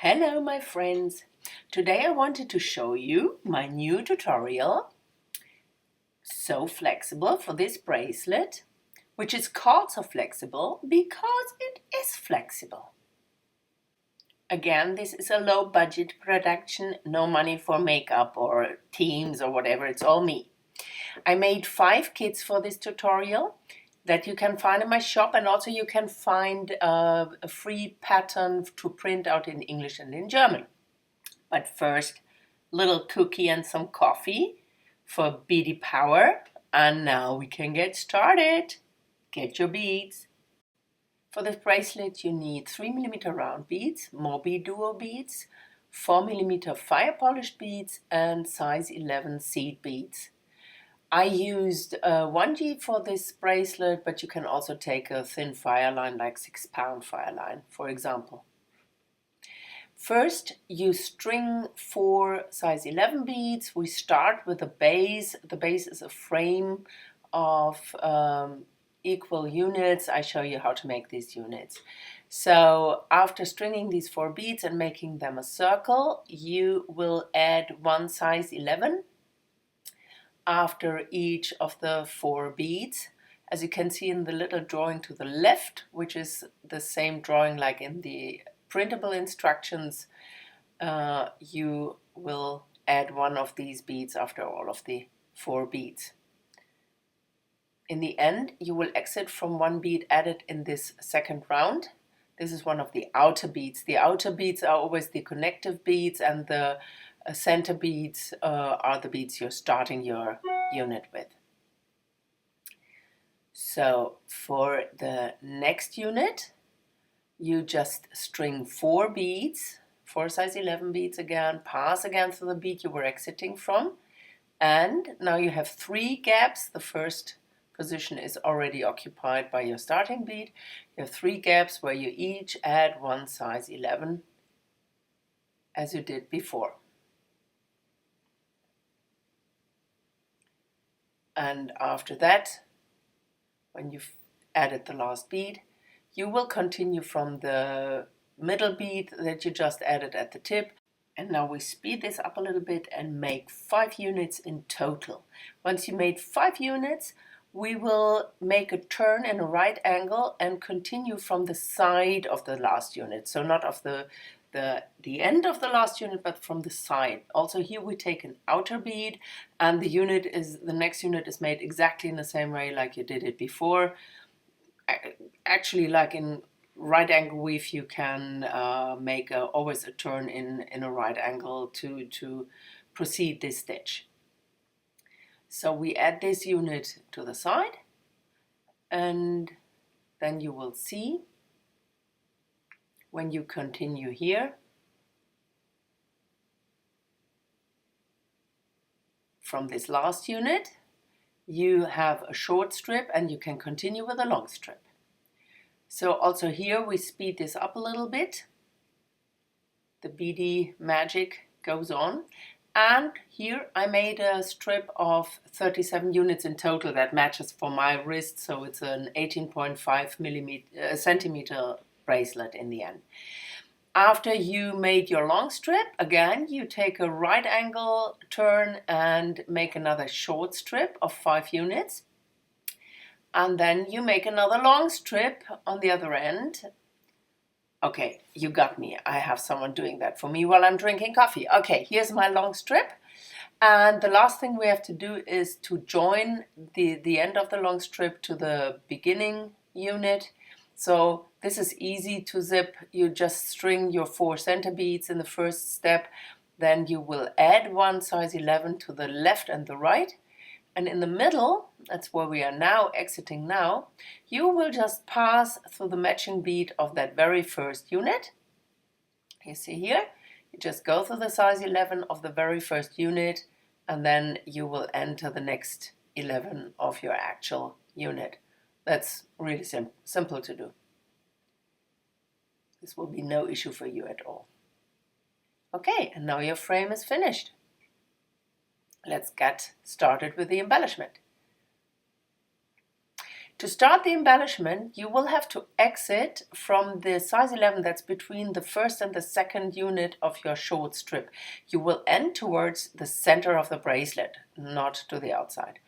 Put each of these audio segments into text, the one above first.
Hello my friends! Today I wanted to show you my new tutorial, so flexible, for this bracelet, which is called so flexible because it is flexible. Again, this is a low budget production, no money for makeup or teams or whatever, it's all me. I made 5 kits for this tutorial that you can find in my shop, and also you can find a free pattern to print out in English and in German. But first, little cookie and some coffee for beady power, and now we can get started. Get your beads. For this bracelet you need 3mm round beads, Mobi duo beads, 4mm fire polished beads and size 11 seed beads. I used 1G for this bracelet, but you can also take a thin fire line, like 6-pound fire line, for example. First, you string 4 size 11 beads. We start with the base. The base is a frame of equal units. I show you how to make these units. So after stringing these 4 beads and making them a circle, you will add 1 size 11 after each of the 4 beads. As you can see in the little drawing to the left, which is the same drawing like in the printable instructions, you will add 1 of these beads after all of the 4 beads. In the end, you will exit from 1 bead added in this second round. This is one of the outer beads. The outer beads are always the connective beads, and the center beads are the beads you're starting your unit with. So for the next unit, you just string 4 beads, 4 size 11 beads again, pass again through the bead you were exiting from, and now you have 3 gaps. The first position is already occupied by your starting bead. You have 3 gaps where you each add 1 size 11 as you did before. And after that, when you've added the last bead, you will continue from the middle bead that you just added at the tip. And now we speed this up a little bit and make 5 units in total. Once you made 5 units, we will make a turn in a right angle and continue from the side of the last unit. So not of the end of the last unit, but from the side. Also here we take an outer bead, and the next unit is made exactly in the same way like you did it before. Actually, like in right angle weave, you can make always a turn in a right angle to proceed this stitch. So we add this unit to the side, and then you will see when you continue here from this last unit, you have a short strip and you can continue with a long strip. So also here we speed this up a little bit. The beady magic goes on. And here I made a strip of 37 units in total. That matches for my wrist, so it's an 18.5 centimeter bracelet in the end. After you made your long strip, again you take a right angle turn and make another short strip of 5 units. And then you make another long strip on the other end. Okay, you got me. I have someone doing that for me while I'm drinking coffee. Okay, here's my long strip. And the last thing we have to do is to join the end of the long strip to the beginning unit. So this is easy to zip. You just string your 4 center beads in the first step. Then you will add 1 size 11 to the left and the right. And in the middle, that's where we are now exiting now, you will just pass through the matching bead of that very first unit. You see here, you just go through the size 11 of the very first unit, and then you will enter the next 11 of your actual unit. That's really simple to do. This will be no issue for you at all. Okay, and now your frame is finished. Let's get started with the embellishment. To start the embellishment, you will have to exit from the size 11 that's between the first and the second unit of your short strip. You will end towards the center of the bracelet, not to the outside.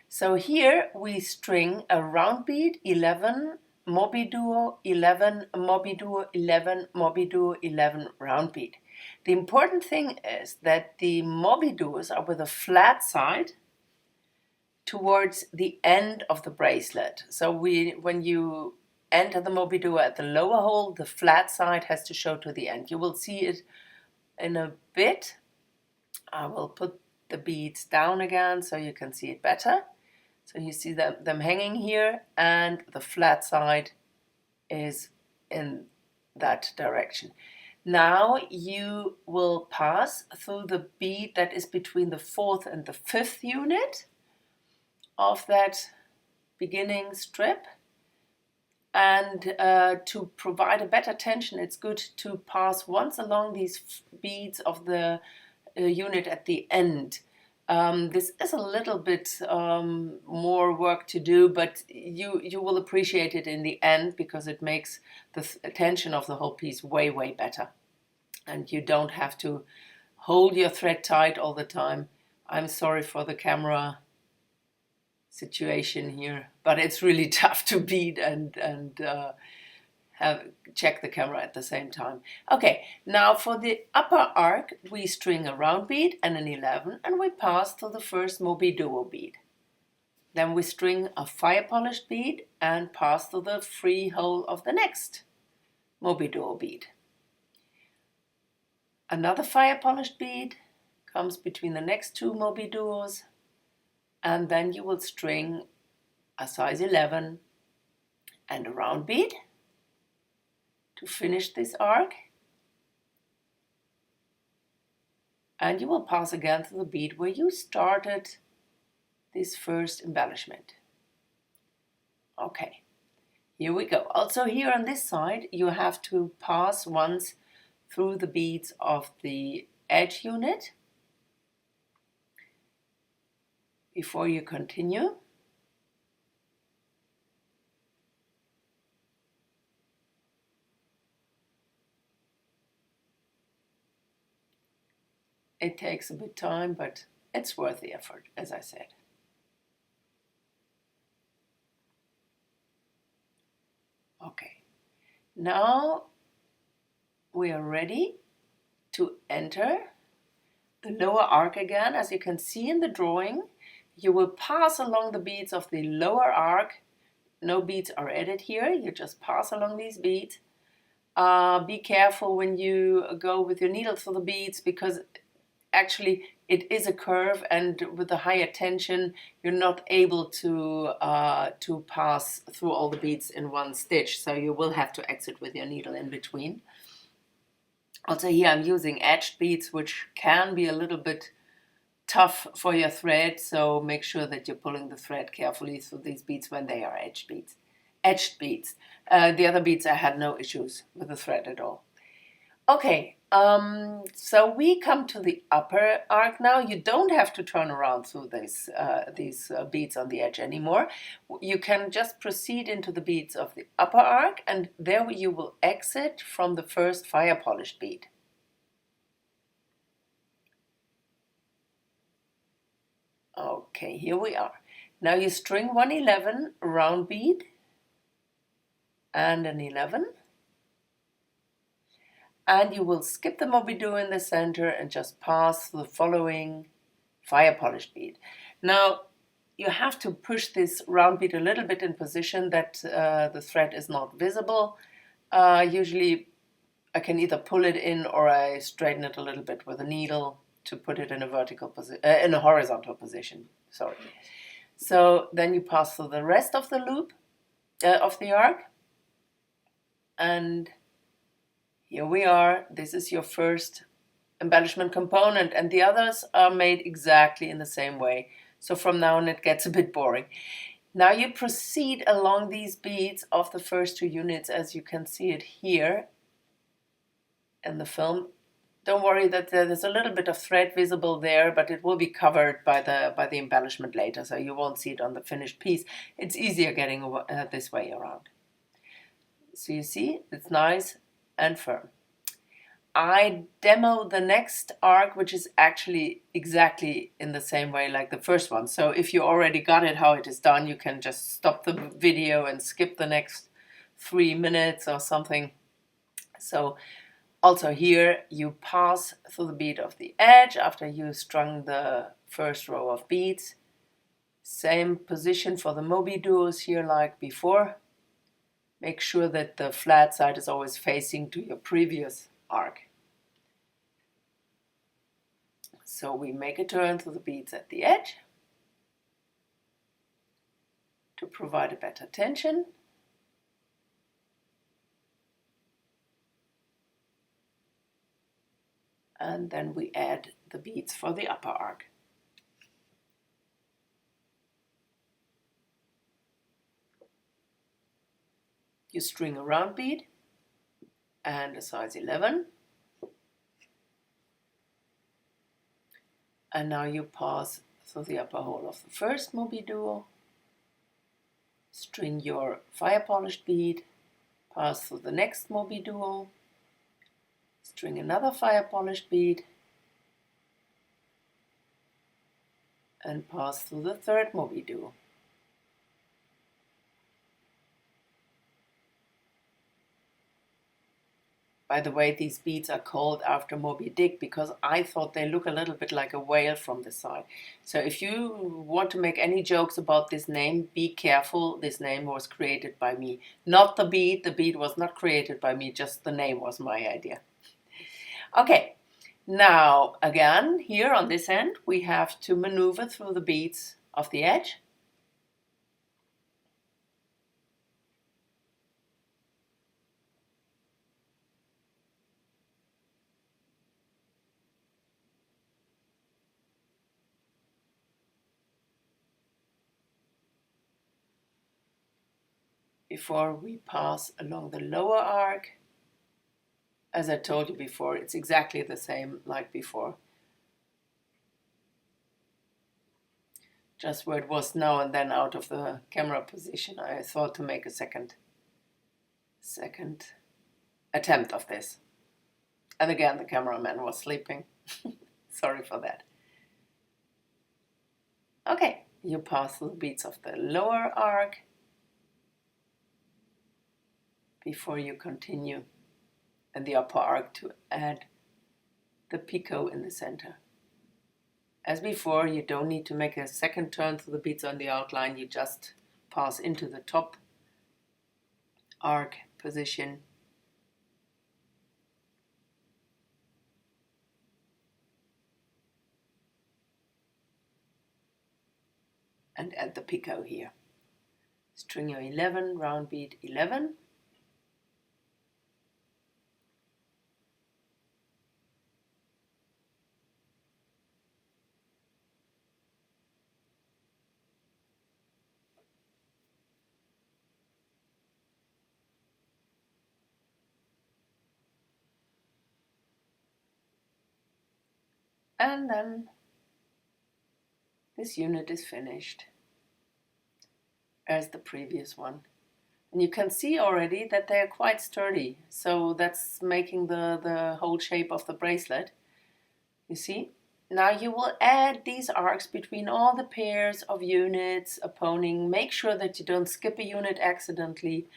So here we string a round bead, 11, Mobi Duo, 11, Mobi Duo, 11, Mobi Duo, 11, round bead. The important thing is that the Mobi Duos are with a flat side towards the end of the bracelet. So when you enter the Mobi Duo at the lower hole, the flat side has to show to the end. You will see it in a bit. I will put the beads down again so you can see it better. So you see them hanging here, and the flat side is in that direction. Now you will pass through the bead that is between the 4th and the 5th unit of that beginning strip. And to provide a better tension, it's good to pass once along these beads of the unit at the end. This is a little bit more work to do, but you will appreciate it in the end because it makes the tension of the whole piece way, way better. And you don't have to hold your thread tight all the time. I'm sorry for the camera situation here, but it's really tough to bead and check the camera at the same time. Okay, now for the upper arc, we string a round bead and an 11, and we pass to the first Mobi Duo bead. Then we string a fire polished bead and pass to the free hole of the next Mobi Duo bead. Another fire polished bead comes between the next two Mobi Duos, and then you will string a size 11 and a round bead to finish this arc, and you will pass again to the bead where you started this first embellishment. Okay, here we go. Also here on this side you have to pass once through the beads of the edge unit before you continue. It takes a bit of time, but it's worth the effort, as I said. Okay, now we are ready to enter the lower arc again. As you can see in the drawing, you will pass along the beads of the lower arc. No beads are added here, you just pass along these beads. Be careful when you go with your needle through the beads, because actually it is a curve, and with the higher tension you're not able to pass through all the beads in one stitch, so you will have to exit with your needle in between. Also here I'm using edged beads, which can be a little bit tough for your thread, so make sure that you're pulling the thread carefully through these beads when they are edged beads. The other beads I had no issues with the thread at all. Okay, so we come to the upper arc now. You don't have to turn around through these beads on the edge anymore. You can just proceed into the beads of the upper arc, and there you will exit from the first fire polished bead. Okay, here we are. Now you string 111 round bead and an 11. And you will skip the Mobi Duo in the center and just pass the following fire polished bead. Now you have to push this round bead a little bit in position that the thread is not visible. Usually I can either pull it in or I straighten it a little bit with a needle to put it in a horizontal position. Sorry. So then you pass through the rest of the loop of the arc, and here we are. This is your first embellishment component, and the others are made exactly in the same way. So from now on it gets a bit boring. Now you proceed along these beads of the first two units, as you can see it here in the film. Don't worry that there's a little bit of thread visible there, but it will be covered by the embellishment later, so you won't see it on the finished piece. It's easier getting this way around. So you see, it's nice and firm. I demo the next arc, which is actually exactly in the same way like the first one. So if you already got it how it is done, you can just stop the video and skip the next 3 minutes or something. So also here you pass through the bead of the edge after you strung the first row of beads. Same position for the Moby duos here like before. Make sure that the flat side is always facing to your previous arc. So we make a turn through the beads at the edge to provide a better tension. And then we add the beads for the upper arc. You string a round bead and a size 11. And now you pass through the upper hole of the first Moby duo, string your fire polished bead, pass through the next Moby duo, string another fire polished bead, and pass through the third Moby duo. By the way, these beads are called after Moby Dick because I thought they look a little bit like a whale from the side. So if you want to make any jokes about this name, be careful. This name was created by me. Not the bead. The bead was not created by me. Just the name was my idea. Okay. Now, again, here on this end, we have to maneuver through the beads of the edge. Before we pass along the lower arc. As I told you before, it's exactly the same like before. Just where it was now and then out of the camera position, I thought to make a second attempt of this. And again, the cameraman was sleeping. Sorry for that. Okay, you pass through the beads of the lower arc before you continue in the upper arc to add the picot in the center. As before, you don't need to make a second turn through the beads on the outline, you just pass into the top arc position and add the picot here. String your 11, round bead 11. And then this unit is finished as the previous one. And you can see already that they are quite sturdy. So that's making the whole shape of the bracelet. You see? Now you will add these arcs between all the pairs of units, opponing. Make sure that you don't skip a unit accidentally.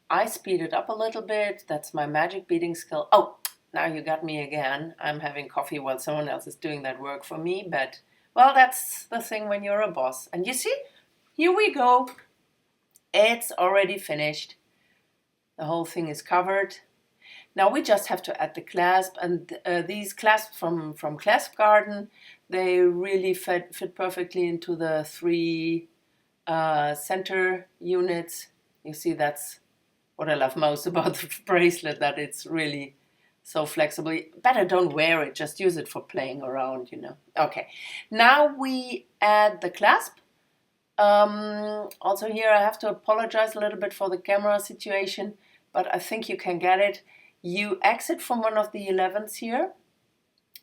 I speed it up a little bit. That's my magic beading skill. Oh, now you got me again. I'm having coffee while someone else is doing that work for me. But, well, that's the thing when you're a boss. And you see, here we go. It's already finished. The whole thing is covered. Now we just have to add the clasp, and these clasps from Clasp Garden, they really fit perfectly into the 3 center units. You see, that's what I love most about the bracelet, that it's really so flexible. Better don't wear it, just use it for playing around, you know. Okay, now we add the clasp. Also here I have to apologize a little bit for the camera situation, but I think you can get it. You exit from one of the 11s here,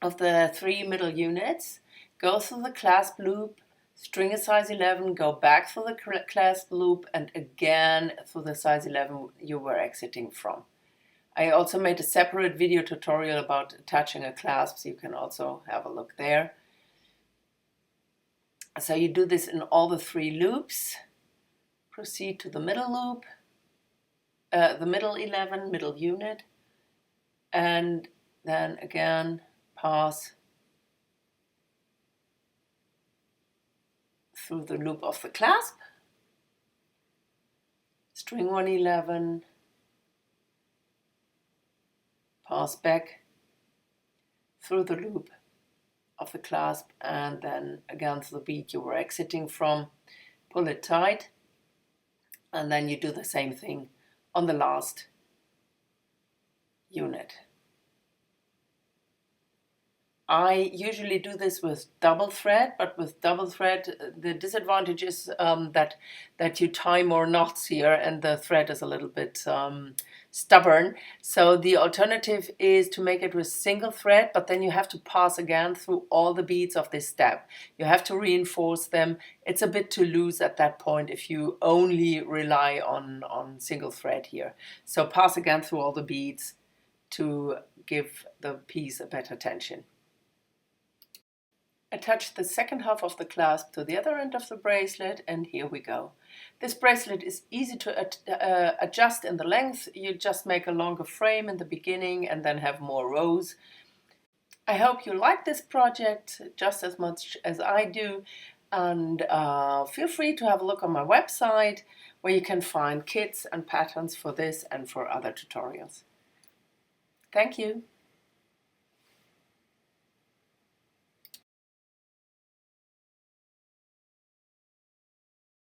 of the 3 middle units, go through the clasp loop, string a size 11, go back through the clasp loop, and again through the size 11 you were exiting from. I also made a separate video tutorial about attaching a clasp, so you can also have a look there. So you do this in all the 3 loops. Proceed to the middle loop, the middle 11, middle unit, and then again pass through the loop of the clasp, string 111, pass back through the loop of the clasp, and then again through the bead you were exiting from, pull it tight, and then you do the same thing on the last unit. I usually do this with double thread, but with double thread the disadvantage is that you tie more knots here and the thread is a little bit stubborn. So the alternative is to make it with single thread, but then you have to pass again through all the beads of this step. You have to reinforce them. It's a bit too loose at that point if you only rely on single thread here. So pass again through all the beads to give the piece a better tension. Attach the second half of the clasp to the other end of the bracelet, and here we go. This bracelet is easy to adjust in the length. You just make a longer frame in the beginning and then have more rows. I hope you like this project just as much as I do, and feel free to have a look on my website where you can find kits and patterns for this and for other tutorials. Thank you.